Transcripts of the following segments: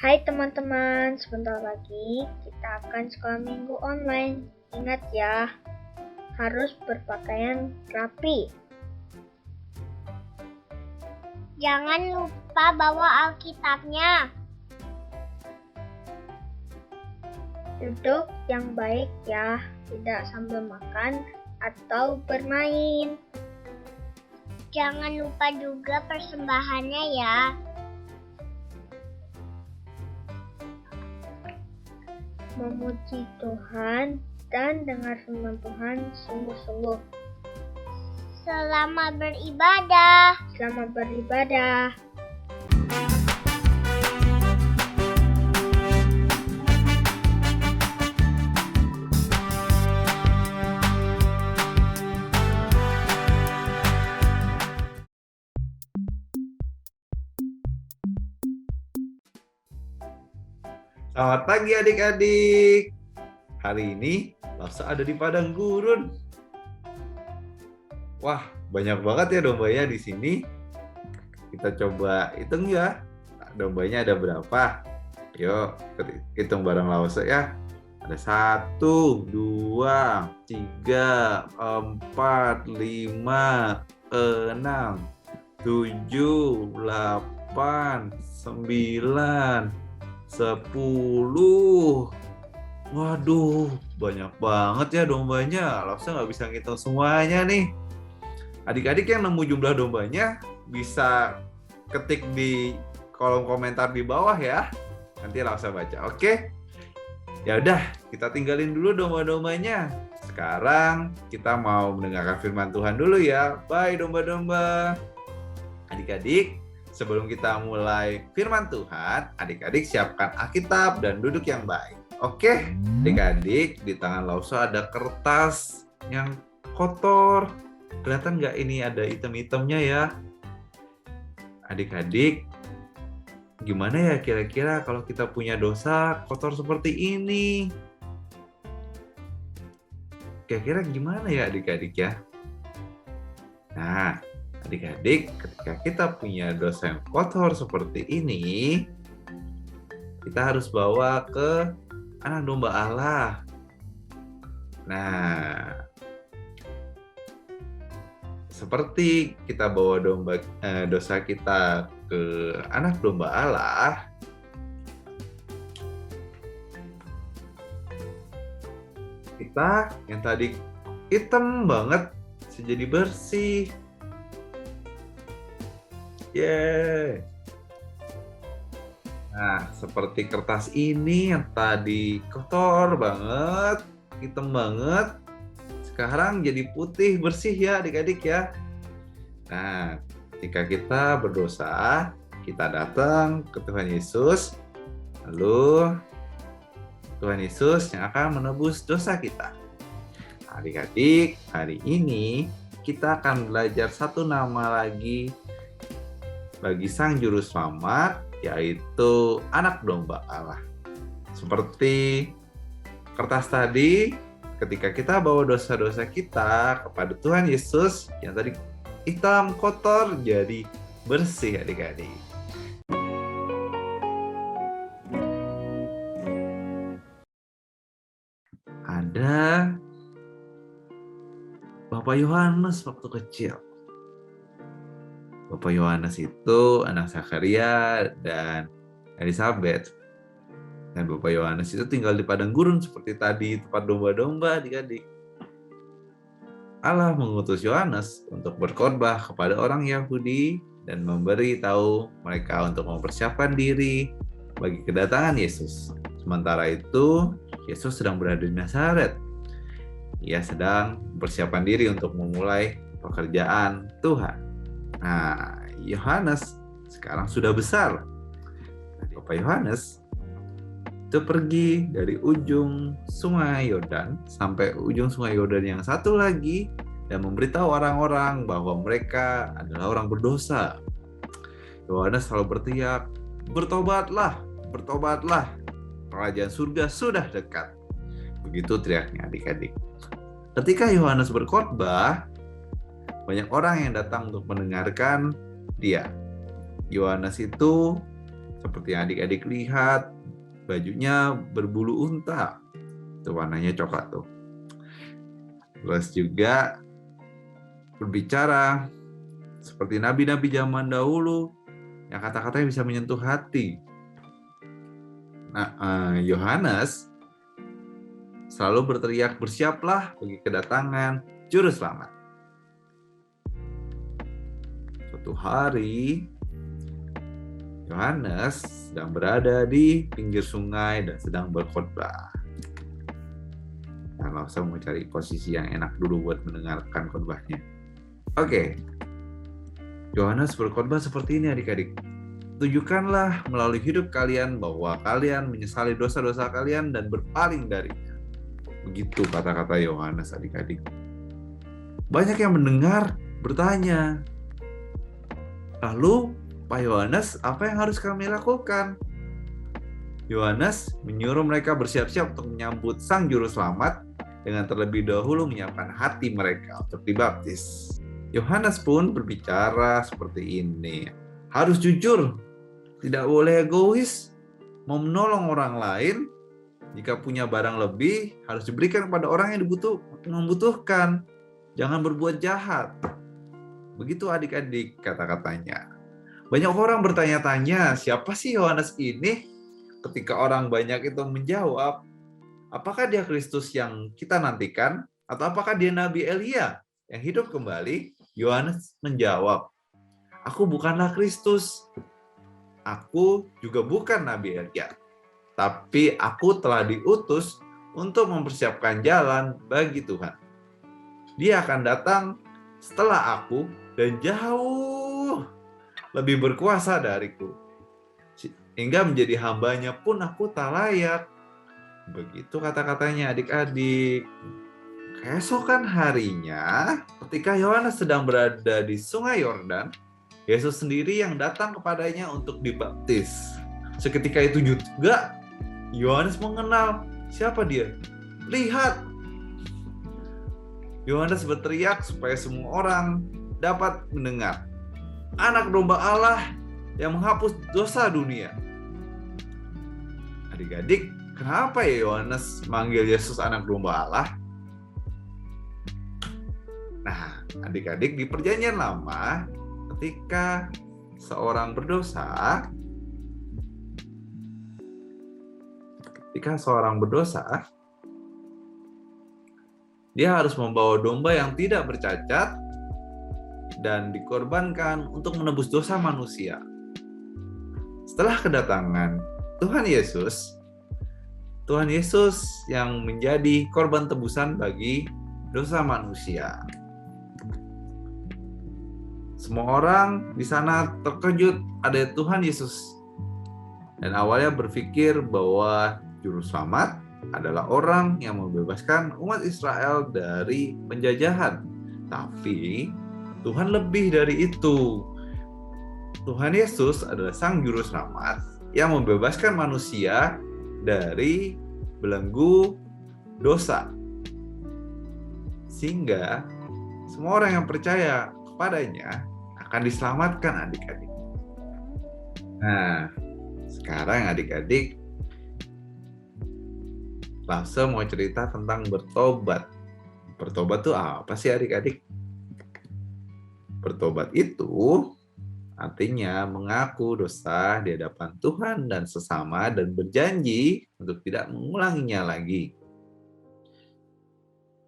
Hai teman-teman, sebentar lagi kita akan sekolah minggu online. Ingat ya, harus berpakaian rapi. Jangan lupa bawa Alkitabnya. Duduk yang baik ya, tidak sambil makan atau bermain. Jangan lupa juga persembahannya ya. Memuji Tuhan dan dengar firman Tuhan sungguh-sungguh. Selamat beribadah. Selamat beribadah. Selamat pagi adik-adik. Hari ini Lafsa ada di padang gurun. Wah, banyak banget ya dombanya di sini. Kita coba hitung ya. Dombanya ada berapa? Yuk, hitung bareng Lafsa ya. Ada 1, 2, 3, 4, 5, 6, 7, 8, 9, 10. Waduh, banyak banget ya dombanya. Lafsa nggak bisa ngitung semuanya nih. Adik-adik yang nemu jumlah dombanya bisa ketik di kolom komentar di bawah ya. Nanti Lafsa baca, oke? Ya udah, kita tinggalin dulu domba-dombanya. Sekarang kita mau mendengarkan firman Tuhan dulu ya. Bye domba-domba. Adik-adik, sebelum kita mulai firman Tuhan, adik-adik siapkan Alkitab dan duduk yang baik. Oke, adik-adik, di tangan Lafsa ada kertas yang kotor. Kelihatan nggak ini ada item-itemnya ya? Adik-adik, gimana ya kira-kira kalau kita punya dosa kotor seperti ini? Kira-kira gimana ya adik-adik ya? Nah, adik-adik, ketika kita punya dosa yang kotor seperti ini, kita harus bawa ke anak domba Allah. Nah, seperti kita bawa dosa kita ke anak domba Allah, kita yang tadi hitam banget bisa jadi bersih. Yeay. Nah, seperti kertas ini yang tadi kotor banget, hitam banget, sekarang jadi putih bersih ya adik-adik ya. Nah, ketika kita berdosa, kita datang ke Tuhan Yesus, lalu Tuhan Yesus yang akan menebus dosa kita. Adik-adik, hari ini kita akan belajar satu nama lagi bagi Sang Juru Selamat, yaitu anak domba Allah. Seperti kertas tadi, ketika kita bawa dosa-dosa kita kepada Tuhan Yesus, yang tadi hitam, kotor, jadi bersih adik-adik. Ada Bapak Yohanes waktu kecil. Bapak Yohanes itu anak Zakaria dan Elizabeth. Dan Bapak Yohanes itu tinggal di padang gurun seperti tadi, tempat domba-domba adik-adik. Allah mengutus Yohanes untuk berkhotbah kepada orang Yahudi dan memberi tahu mereka untuk mempersiapkan diri bagi kedatangan Yesus. Sementara itu, Yesus sedang berada di Nazaret. Ia sedang mempersiapkan diri untuk memulai pekerjaan Tuhan. Nah, Yohanes sekarang sudah besar. Bapak Yohanes itu pergi dari ujung sungai Yordan sampai ujung sungai Yordan yang satu lagi dan memberitahu orang-orang bahwa mereka adalah orang berdosa. Yohanes selalu berteriak, "Bertobatlah, bertobatlah, kerajaan surga sudah dekat." Begitu teriaknya adik-adik. Ketika Yohanes berkhotbah, banyak orang yang datang untuk mendengarkan dia. Yohanes itu Seperti yang adik-adik lihat, bajunya berbulu unta. Itu warnanya coklat tuh. Terus juga berbicara seperti nabi-nabi zaman dahulu yang kata-katanya bisa menyentuh hati. Nah, Yohanes selalu berteriak, "Bersiaplah bagi kedatangan Juru Selamat." Suatu hari, Yohanes sedang berada di pinggir sungai dan sedang berkhotbah. Nah, saya mau cari posisi yang enak dulu buat mendengarkan khotbahnya. Oke. Yohanes berkhotbah seperti ini adik-adik. Tunjukkanlah melalui hidup kalian bahwa kalian menyesali dosa-dosa kalian dan berpaling darinya. Begitu kata-kata Yohanes adik-adik. Banyak yang mendengar, bertanya, lalu Pak Yohanes, apa yang harus kami lakukan? Yohanes menyuruh mereka bersiap-siap untuk menyambut Sang Juru Selamat dengan terlebih dahulu menyiapkan hati mereka untuk dibaptis. Yohanes pun berbicara seperti ini. Harus jujur, tidak boleh egois, mau menolong orang lain. Jika punya barang lebih, harus diberikan kepada orang yang membutuhkan. Jangan berbuat jahat. Begitu adik-adik kata-katanya. Banyak orang bertanya-tanya, siapa sih Yohanes ini? Ketika orang banyak itu menjawab, apakah dia Kristus yang kita nantikan? Atau apakah dia Nabi Elia yang hidup kembali? Yohanes menjawab, aku bukanlah Kristus. Aku juga bukan Nabi Elia. Tapi aku telah diutus untuk mempersiapkan jalan bagi Tuhan. Dia akan datang setelah aku dan jauh lebih berkuasa dariku. Hingga menjadi hambanya pun aku tak layak. Begitu kata-katanya adik-adik. Keesokan harinya, ketika Yohanes sedang berada di sungai Yordan, Yesus sendiri yang datang kepadanya untuk dibaptis. Seketika itu juga, Yohanes mengenal siapa dia. Lihat! Yohanes berteriak supaya semua orang dapat mendengar. Anak domba Allah yang menghapus dosa dunia. Adik-adik, kenapa ya Yohanes manggil Yesus anak domba Allah? Nah, adik-adik di Perjanjian Lama, ketika seorang berdosa, dia harus membawa domba yang tidak bercacat dan dikorbankan untuk menebus dosa manusia. Setelah kedatangan Tuhan Yesus yang menjadi korban tebusan bagi dosa manusia. Semua orang di sana terkejut ada Tuhan Yesus. Dan awalnya berpikir bahwa Juru Selamat adalah orang yang membebaskan umat Israel dari penjajahan. Tapi Tuhan lebih dari itu. Tuhan Yesus adalah Sang Juru Selamat yang membebaskan manusia dari belenggu dosa. Sehingga semua orang yang percaya kepadanya akan diselamatkan adik-adik. Nah, sekarang adik-adik Lasa mau cerita tentang bertobat. Bertobat itu apa sih adik-adik? Bertobat itu artinya mengaku dosa di hadapan Tuhan dan sesama dan berjanji untuk tidak mengulanginya lagi.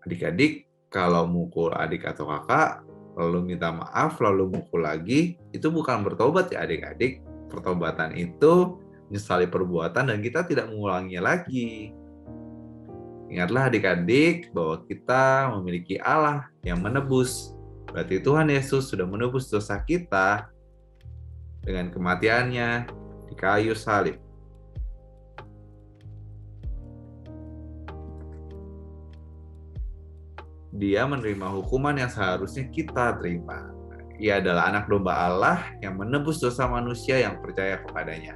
Adik-adik, kalau mukul adik atau kakak, lalu minta maaf, lalu mukul lagi, itu bukan bertobat ya adik-adik. Pertobatan itu menyesali perbuatan dan kita tidak mengulanginya lagi. Ingatlah adik-adik bahwa kita memiliki Allah yang menebus. Berarti Tuhan Yesus sudah menebus dosa kita dengan kematiannya di kayu salib. Dia menerima hukuman yang seharusnya kita terima. Ia adalah anak domba Allah yang menebus dosa manusia yang percaya kepadanya.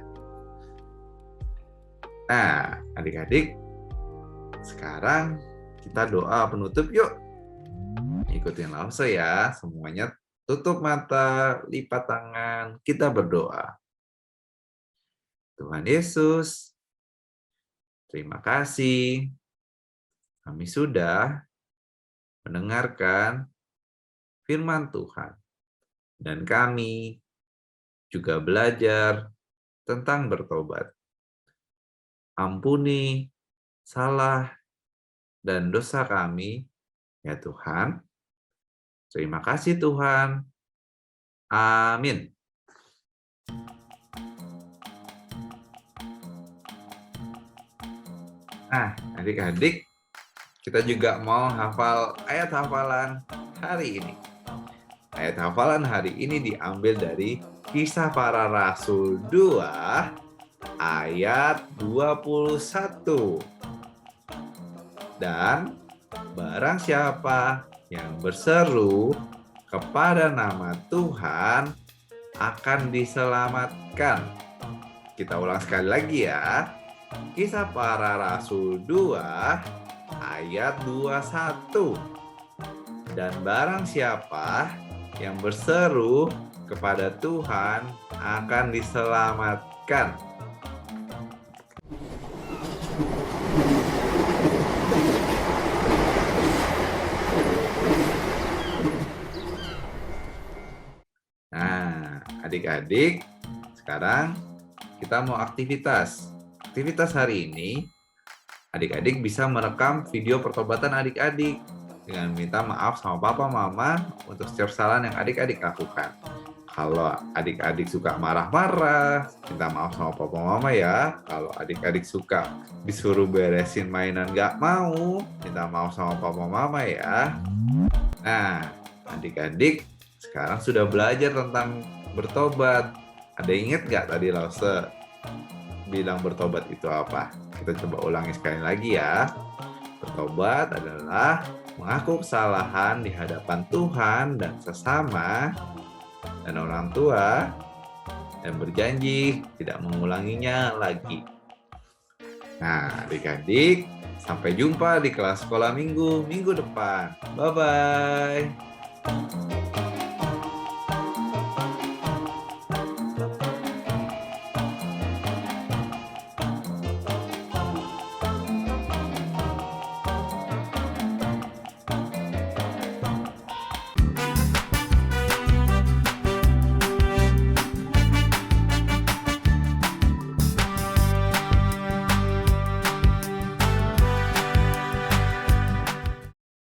Nah, adik-adik, sekarang kita doa penutup yuk. Ikutin Lause ya, semuanya tutup mata, lipat tangan, kita berdoa. Tuhan Yesus, terima kasih. Kami sudah mendengarkan firman Tuhan. Dan kami juga belajar tentang bertobat. Ampuni salah dan dosa kami, ya Tuhan. Terima kasih Tuhan. Amin. Nah, adik-adik, kita juga mau hafal ayat hafalan hari ini. Ayat hafalan hari ini diambil dari Kisah Para Rasul 2 ayat 21. Dan barang siapa yang berseru kepada nama Tuhan akan diselamatkan. Kita ulang sekali lagi ya. Kisah Para Rasul 2 ayat 21. Dan barang siapa yang berseru kepada Tuhan akan diselamatkan. Nah, adik-adik, sekarang kita mau aktivitas. Aktivitas hari ini, adik-adik bisa merekam video pertobatan adik-adik dengan minta maaf sama papa mama untuk setiap kesalahan yang adik-adik lakukan. Kalau adik-adik suka marah-marah, minta maaf sama papa mama ya. Kalau adik-adik suka disuruh beresin mainan gak mau, minta maaf sama papa mama ya. Nah, adik-adik sekarang sudah belajar tentang bertobat. Ada ingat gak tadi Lause bilang bertobat itu apa? Kita coba ulangi sekali lagi ya. Bertobat adalah mengaku kesalahan di hadapan Tuhan dan sesama dan orang tua dan berjanji tidak mengulanginya lagi. Nah, adik-adik, sampai jumpa di kelas sekolah minggu depan. Bye-bye.